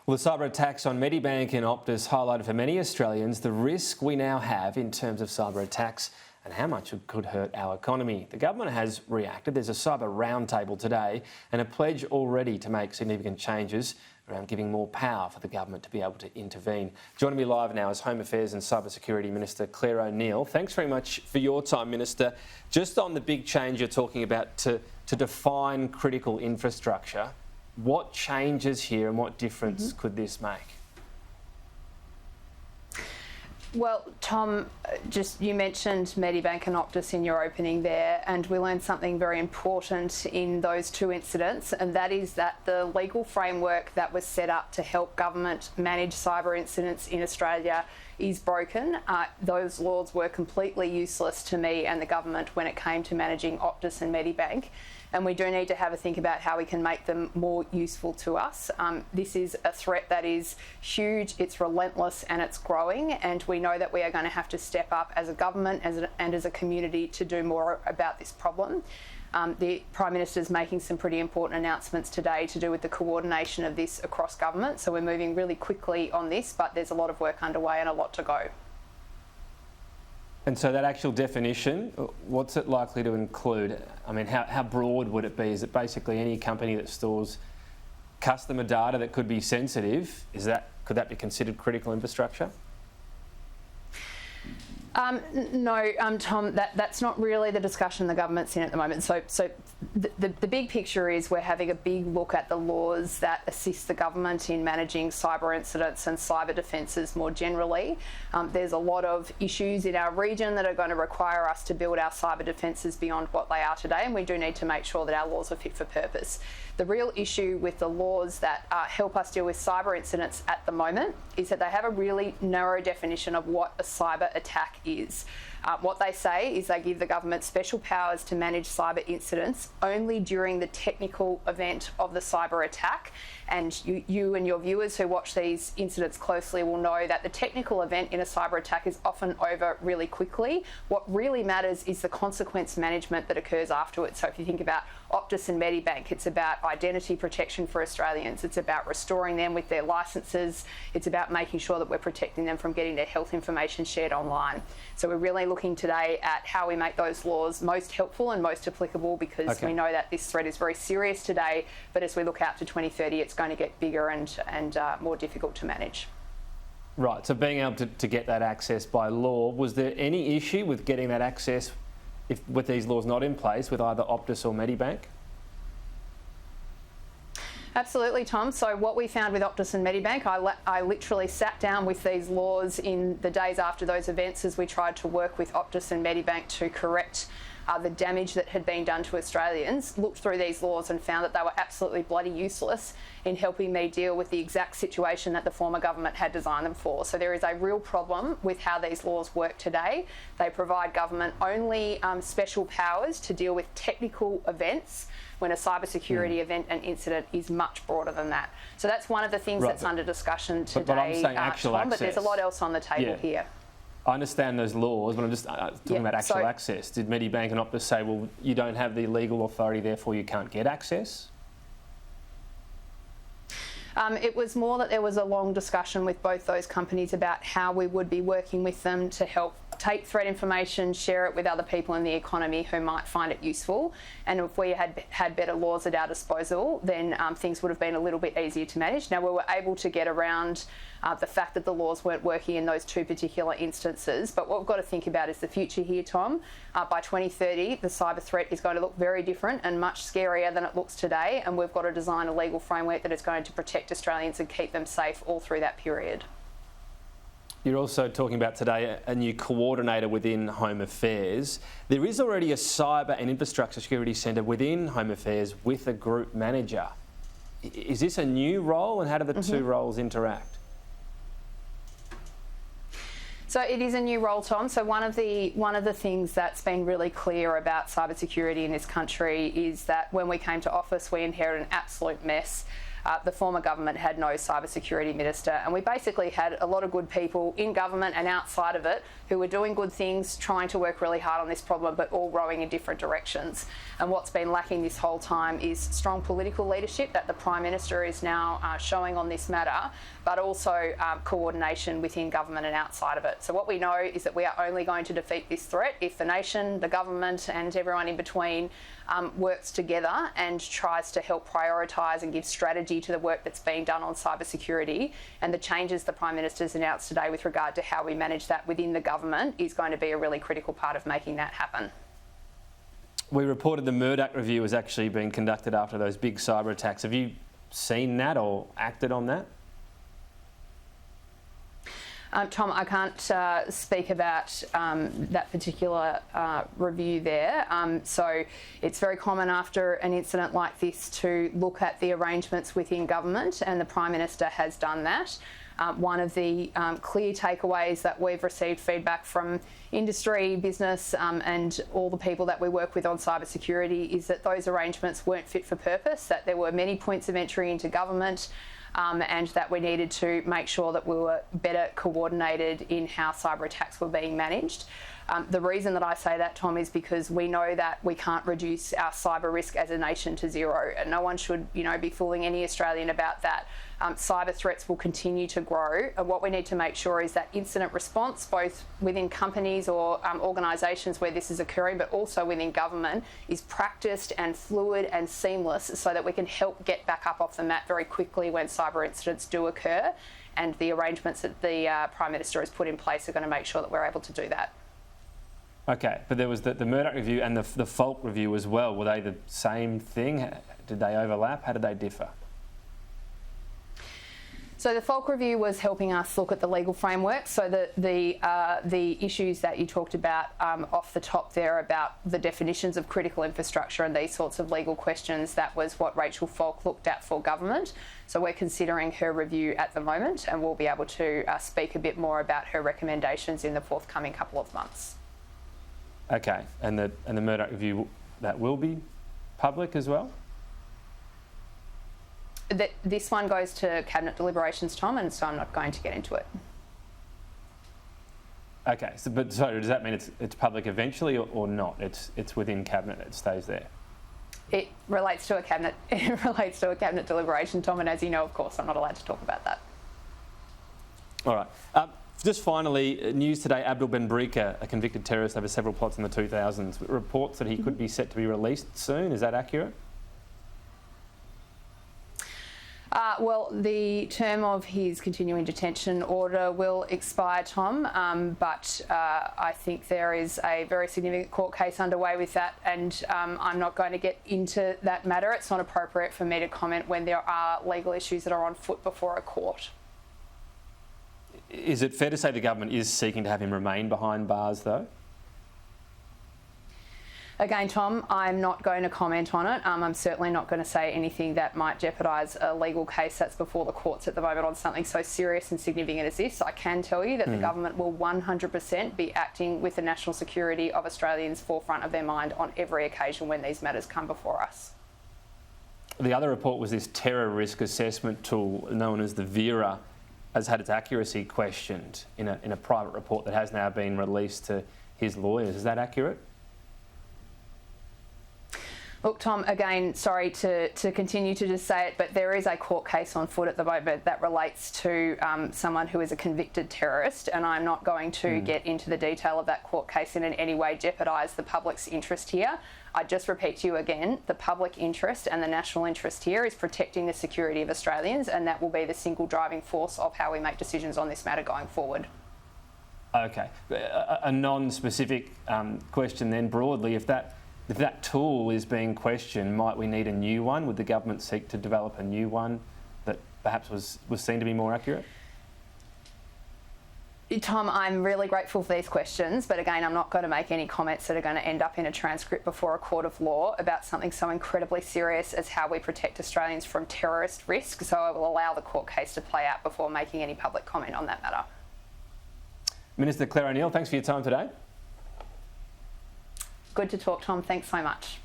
Well, the cyber attacks on Medibank and Optus highlighted for many Australians the risk we now have in terms of cyber attacks and how much it could hurt our economy. The government has reacted. There's a cyber roundtable today and a pledge already to make significant changes around giving more power for the government to be able to intervene. Joining me live now is Home Affairs and Security Minister Clare O'Neil. Thanks very much for your time, Minister. Just on the big change you're talking about to define critical infrastructure, what changes here and what difference could this make? Well, Tom, you mentioned Medibank and Optus in your opening there, and we learned something very important in those two incidents, and that is that the legal framework that was set up to help government manage cyber incidents in Australia is broken. Those laws were completely useless to me and the government when it came to managing Optus and Medibank. And we do need to have a think about how we can make them more useful to us. This is a threat that is huge, it's relentless and it's growing, and we know that we are going to have to step up as a government and as a community to do more about this problem. The Prime Minister is making some pretty important announcements today to do with the coordination of this across government, so we're moving really quickly on this, but there's a lot of work underway and a lot to go. And so that actual definition, what's it likely to include? I mean, how broad would it be? Is it basically any company that stores customer data that could be sensitive? Could that be considered critical infrastructure? No, Tom, that's not really the discussion the government's in at the moment. So the big picture is we're having a big look at the laws that assist the government in managing cyber incidents and cyber defences more generally. There's a lot of issues in our region that are going to require us to build our cyber defences beyond what they are today, and we do need to make sure that our laws are fit for purpose. The real issue with the laws that help us deal with cyber incidents at the moment is that they have a really narrow definition of what a cyber attack is. What they say is they give the government special powers to manage cyber incidents only during the technical event of the cyber attack. And you and your viewers who watch these incidents closely will know that the technical event in a cyber attack is often over really quickly. What really matters is the consequence management that occurs afterwards. So if you think about Optus and Medibank, it's about identity protection for Australians. It's about restoring them with their licences. It's about making sure that we're protecting them from getting their health information shared online. So we're really looking today at how we make those laws most helpful and most applicable, because we know that this threat is very serious today, but as we look out to 2030, it's going to get bigger and more difficult to manage. Right, so being able to get that access by law, was there any issue with getting that access with these laws not in place with either Optus or Medibank? Absolutely, Tom. So what we found with Optus and Medibank, I literally sat down with these laws in the days after those events as we tried to work with Optus and Medibank to correct the damage that had been done to Australians, looked through these laws and found that they were absolutely bloody useless in helping me deal with the exact situation that the former government had designed them for. So there is a real problem with how these laws work today. They provide government only special powers to deal with technical events, when a cybersecurity event and incident is much broader than that. So that's one of the things that's under discussion today, but I'm saying actual Tom, access. but there's a lot else on the table here. I understand those laws, but I'm just talking about actual access. Did Medibank and Optus say, well, you don't have the legal authority, therefore you can't get access? It was more that there was a long discussion with both those companies about how we would be working with them to help take threat information, share it with other people in the economy who might find it useful. And if we had better laws at our disposal, then things would have been a little bit easier to manage. Now, we were able to get around the fact that the laws weren't working in those two particular instances. But what we've got to think about is the future here, Tom. By 2030, the cyber threat is going to look very different and much scarier than it looks today. And we've got to design a legal framework that is going to protect Australians and keep them safe all through that period. You're also talking about today a new coordinator within Home Affairs. There is already a Cyber and Infrastructure Security Centre within Home Affairs with a group manager. Is this a new role, and how do the two roles interact? So it is a new role, Tom. So one of the things that's been really clear about cybersecurity in this country is that when we came to office, we inherited an absolute mess. the former government had no cybersecurity minister, and we basically had a lot of good people in government and outside of it who were doing good things, trying to work really hard on this problem, but all rowing in different directions. And what's been lacking this whole time is strong political leadership that the Prime Minister is now showing on this matter, but also coordination within government and outside of it. So what we know is that we are only going to defeat this threat if the nation, the government and everyone in between works together and tries to help prioritise and give strategy to the work that's being done on cybersecurity. And the changes the Prime Minister's announced today with regard to how we manage that within the government is going to be a really critical part of making that happen. We reported the Murdoch review was actually being conducted after those big cyber attacks. Have you seen that or acted on that? Tom, I can't speak about that particular review there. So it's very common after an incident like this to look at the arrangements within government, and the Prime Minister has done that. One of the clear takeaways that we've received feedback from industry, business and all the people that we work with on cybersecurity is that those arrangements weren't fit for purpose, that there were many points of entry into government, and that we needed to make sure that we were better coordinated in how cyber attacks were being managed. The reason that I say that, Tom, is because we know that we can't reduce our cyber risk as a nation to zero, and no one should, be fooling any Australian about that. Cyber threats will continue to grow, and what we need to make sure is that incident response, both within companies or organisations where this is occurring, but also within government, is practiced and fluid and seamless so that we can help get back up off the mat very quickly when cyber incidents do occur. And the arrangements that the Prime Minister has put in place are going to make sure that we're able to do that. Okay, but there was the Murdoch review and the Falk review as well. Were they the same thing? Did they overlap? How did they differ? So the Falk review was helping us look at the legal framework. So the issues that you talked about off the top there about the definitions of critical infrastructure and these sorts of legal questions, that was what Rachel Falk looked at for government. So we're considering her review at the moment, and we'll be able to speak a bit more about her recommendations in the forthcoming couple of months. Okay, and the Murdoch review, that will be public as well? This one goes to Cabinet deliberations, Tom, and so I'm not going to get into it. Okay, so does that mean it's public eventually or not? It's within Cabinet, it stays there? It relates to a Cabinet. It relates to a Cabinet deliberation, Tom, and as you know, of course, I'm not allowed to talk about that. All right. Just finally, news today, Abdul Ben Brika, a convicted terrorist over several plots in the 2000s, reports that he could be set to be released soon. Is that accurate? Well, the term of his continuing detention order will expire, Tom, but I think there is a very significant court case underway with that, and I'm not going to get into that matter. It's not appropriate for me to comment when there are legal issues that are on foot before a court. Is it fair to say the government is seeking to have him remain behind bars, though? Again, Tom, I'm not going to comment on it. I'm certainly not going to say anything that might jeopardise a legal case that's before the courts at the moment on something so serious and significant as this. I can tell you that the government will 100% be acting with the national security of Australians forefront of their mind on every occasion when these matters come before us. The other report was this terror risk assessment tool known as the VERA has had its accuracy questioned in a private report that has now been released to his lawyers. Is that accurate? Look, Tom, again, sorry to continue to just say it, but there is a court case on foot at the moment that relates to someone who is a convicted terrorist, and I'm not going to get into the detail of that court case and in any way jeopardise the public's interest here. I just repeat to you again, the public interest and the national interest here is protecting the security of Australians, and that will be the single driving force of how we make decisions on this matter going forward. Okay. A non-specific question then, broadly, if that tool is being questioned, might we need a new one? Would the government seek to develop a new one that perhaps was seen to be more accurate? Tom, I'm really grateful for these questions, but again, I'm not going to make any comments that are going to end up in a transcript before a court of law about something so incredibly serious as how we protect Australians from terrorist risk. So I will allow the court case to play out before making any public comment on that matter. Minister Clare O'Neil, thanks for your time today. Good to talk, Tom. Thanks so much.